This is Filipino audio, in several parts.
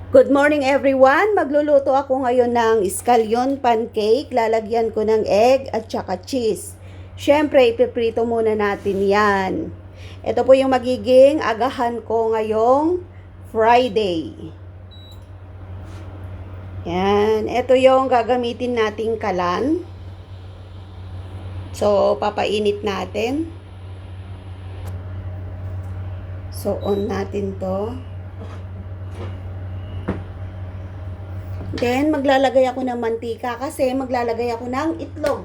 Good morning everyone! Magluluto ako ngayon ng scallion pancake. Lalagyan ko ng egg at saka cheese. Siyempre, ipiprito muna natin yan. Ito po yung magiging agahan ko ngayong Friday. Yan. Ito yung gagamitin nating kalan. So, papainit natin. So, on natin to. Then, maglalagay ako ng mantika kasi maglalagay ako ng itlog.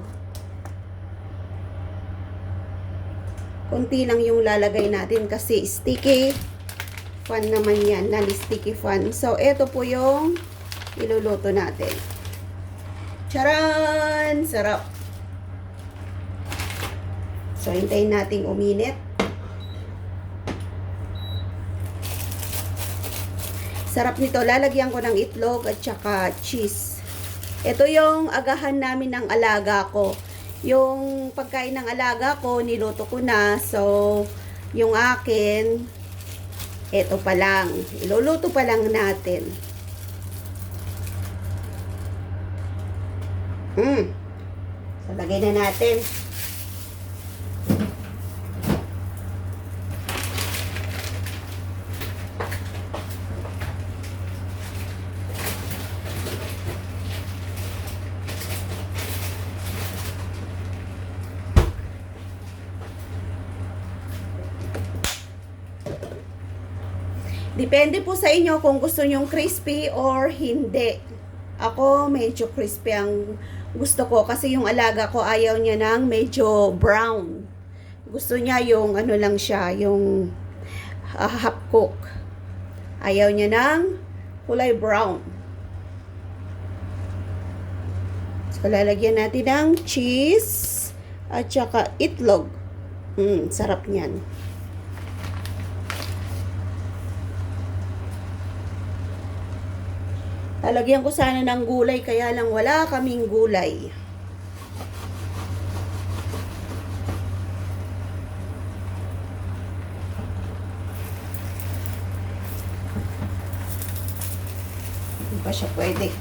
Kunti lang yung lalagay natin kasi sticky fan naman yan, non-sticky fan. So, ito po yung iluluto natin. Charan! Sarap! So, hintayin nating uminit. Sarap nito. Lalagyan ko ng itlog at saka cheese. Ito yung agahan namin ng alaga ko. Yung pagkain ng alaga ko, niluto ko na. So, yung akin, ito pa lang. Iluluto pa lang natin. So, lagay na natin. Depende po sa inyo kung gusto nyong crispy or hindi. Ako, medyo crispy ang gusto ko kasi yung alaga ko ayaw niya ng medyo brown. Gusto niya yung ano lang siya, yung half cook. Ayaw niya ng kulay brown. So, lalagyan natin ng cheese at saka itlog. Sarap niyan. Lalagyan ko sana ng gulay, kaya lang wala kaming gulay. Hindi pa siya pwede.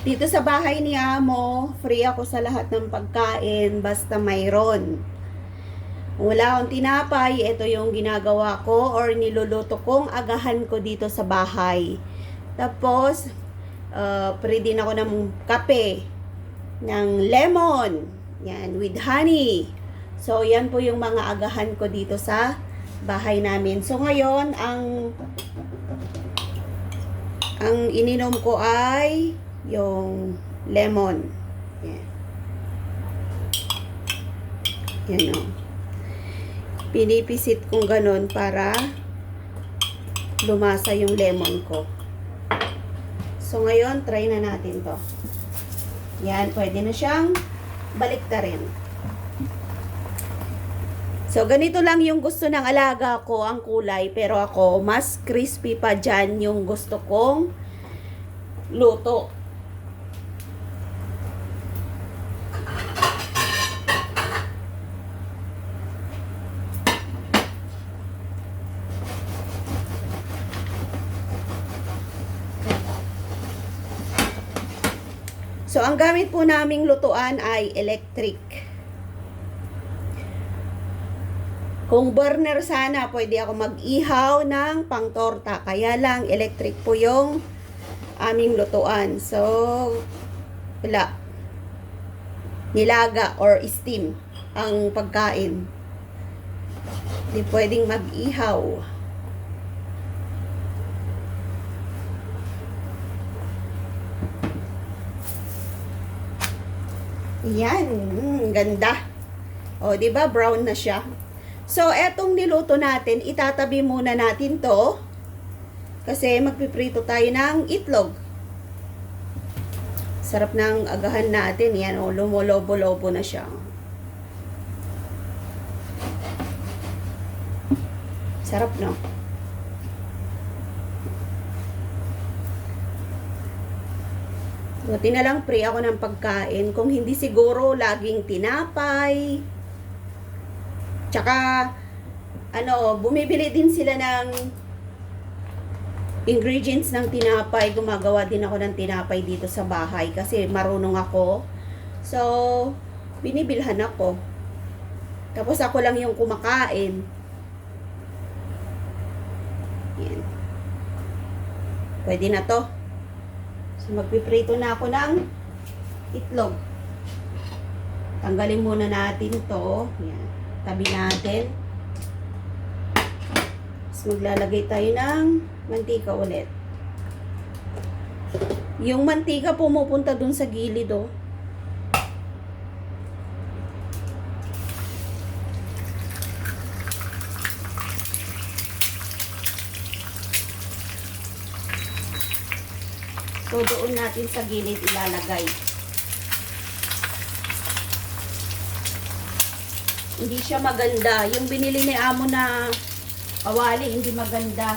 Dito sa bahay ni Amo, free ako sa lahat ng pagkain, basta mayroon. Wala akong tinapay, ito yung ginagawa ko or niluluto kong agahan ko dito sa bahay. Tapos, free din ako ng kape, ng lemon, yan, with honey. So, yan po yung mga agahan ko dito sa bahay namin. So, ngayon, ang ininom ko ay yung lemon. Yan. Yan o. Pinipisit kong ganun para lumasa yung lemon ko. So, ngayon, try na natin to. Yan, pwede na siyang baliktarin. So, ganito lang yung gusto ng alaga ko, ang kulay. Pero ako, mas crispy pa dyan yung gusto kong luto. So, ang gamit po naming lutuan ay electric. Kung burner sana, pwede ako mag-ihaw ng pangtorta. Kaya lang, electric po yung aming lutuan. So, wala. Nilaga or steam ang pagkain. Hindi pwedeng mag-ihaw. Yan, ganda. O, di ba brown na siya? So, etong niluto natin, itatabi muna natin to. Kasi magpiprito tayo ng itlog. Sarap ng agahan natin. Yan, o, lumolobo-lobo na siya. Sarap, no? Buti na lang free ako ng pagkain. Kung hindi siguro laging tinapay. Tsaka, bumibili din sila ng ingredients ng tinapay. Gumagawa din ako ng tinapay dito sa bahay kasi marunong ako. So, binibilhan ako. Tapos ako lang yung kumakain. Yan. Pwede na to. So, magpiprito na ako ng itlog. Tanggalin muna natin to. Yan. Tabi natin. Tapos maglalagay tayo ng mantika ulit. Yung mantika pumupunta dun sa gilid, oh. So, doon natin sa gilid ilalagay. Hindi siya maganda. Yung binili ni Amo na kawali, hindi maganda.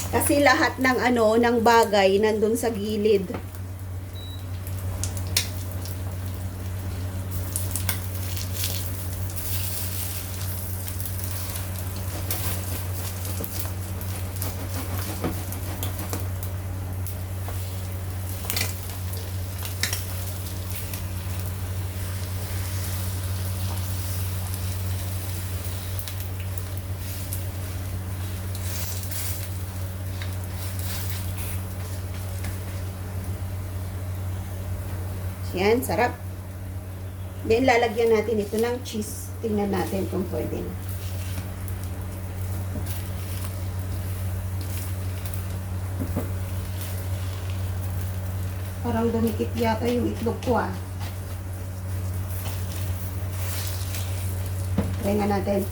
Kasi lahat ng ng bagay nandun sa gilid. Yan, sarap. Then, lalagyan natin ito ng cheese. Tingnan natin kung pwede na. Parang dumikit yata yung itlog ko, ah. Try nga natin.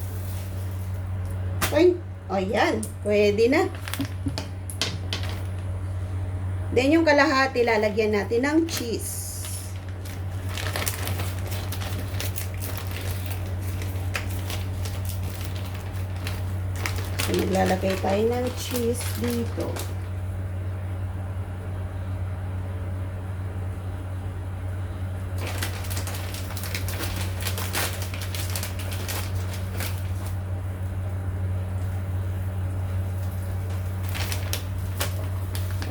Ay, o yan. Pwede na. Then, yung kalahati, lalagyan natin ng cheese. So, maglalagay tayo ng cheese dito.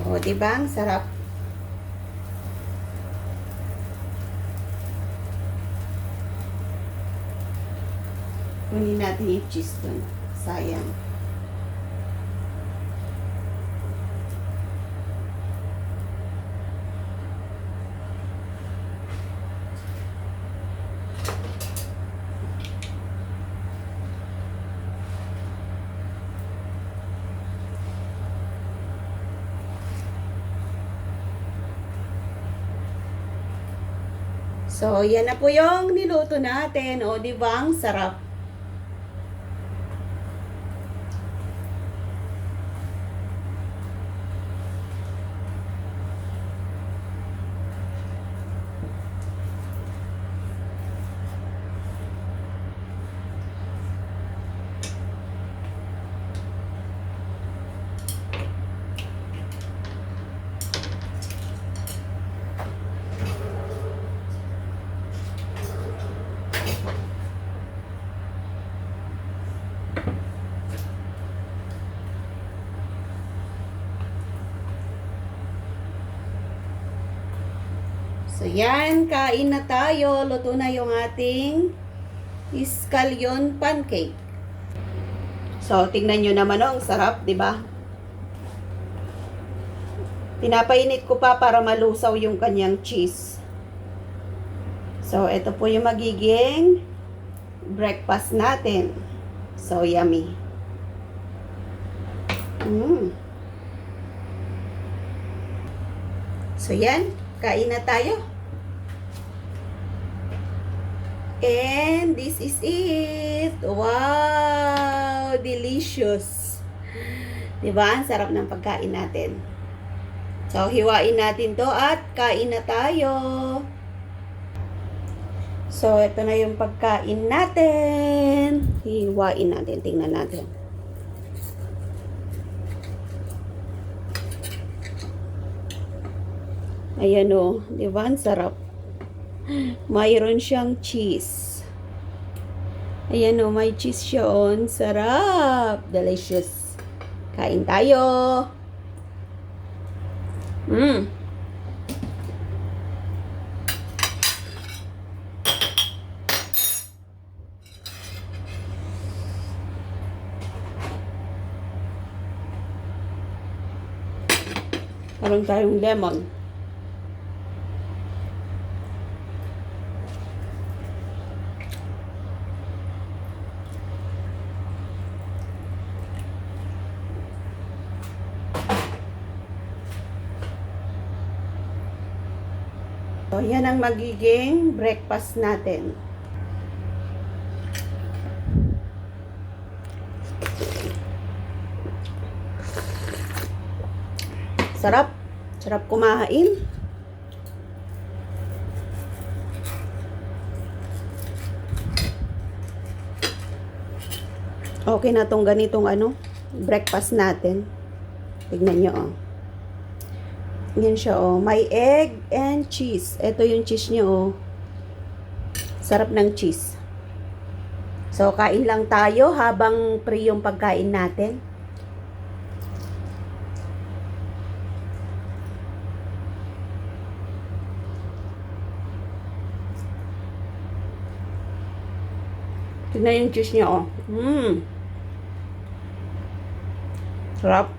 O, diba? Ang sarap. Kunin natin yung cheese dun. Sayang. So, yan na po yung niluto natin. O, di ba? Ang sarap. So, yan. Kain na tayo. Luto na yung ating scallion pancake. So, tingnan nyo naman, oh, ang sarap, di ba? Pinapainit ko pa para malusaw yung kanyang cheese. So, ito po yung magiging breakfast natin. So, yummy. So, yan. Kain na tayo. And this is it. Wow! Delicious. Diba? Ang sarap ng pagkain natin. So, hiwain natin to at kain na tayo. So, ito na yung pagkain natin. Hiwain natin. Tingnan natin. Ayan o, di ba? Ang sarap. Mayroon siyang cheese. Ayan o, may cheese siya on. Sarap. Delicious. Kain tayo. Mmm. Meron tayong lemon. So, yan ang magiging breakfast natin. Sarap. Sarap kumain. Okay na tong ganitong breakfast natin. Tignan nyo, oh. Yan siya, oh. May egg and cheese. Ito yung cheese niya, oh. Sarap ng cheese. So, kain lang tayo habang pre yung pagkain natin. Tignan yung cheese niya, oh. Sarap.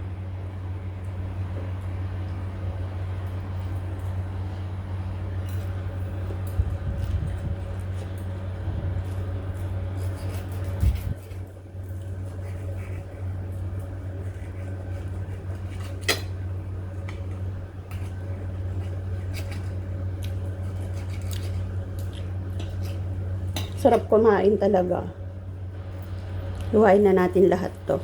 Sarap kumain talaga. Luhain na natin lahat to.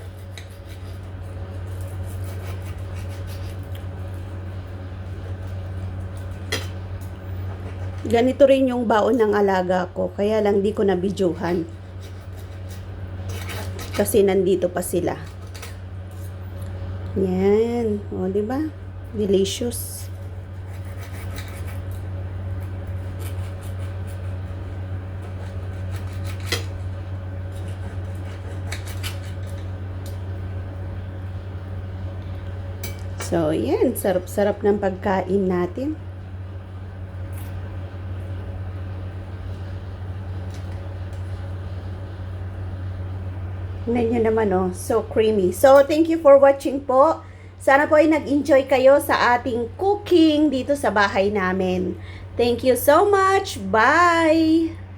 Ganito rin yung baon ng alaga ko. Kaya lang di ko na-videohan. Kasi nandito pa sila. Yan. O, diba? Delicious. So, yan. Sarap-sarap ng pagkain natin. Tingnan nyo naman, oh. So creamy. So, thank you for watching po. Sana po ay nag-enjoy kayo sa ating cooking dito sa bahay namin. Thank you so much. Bye!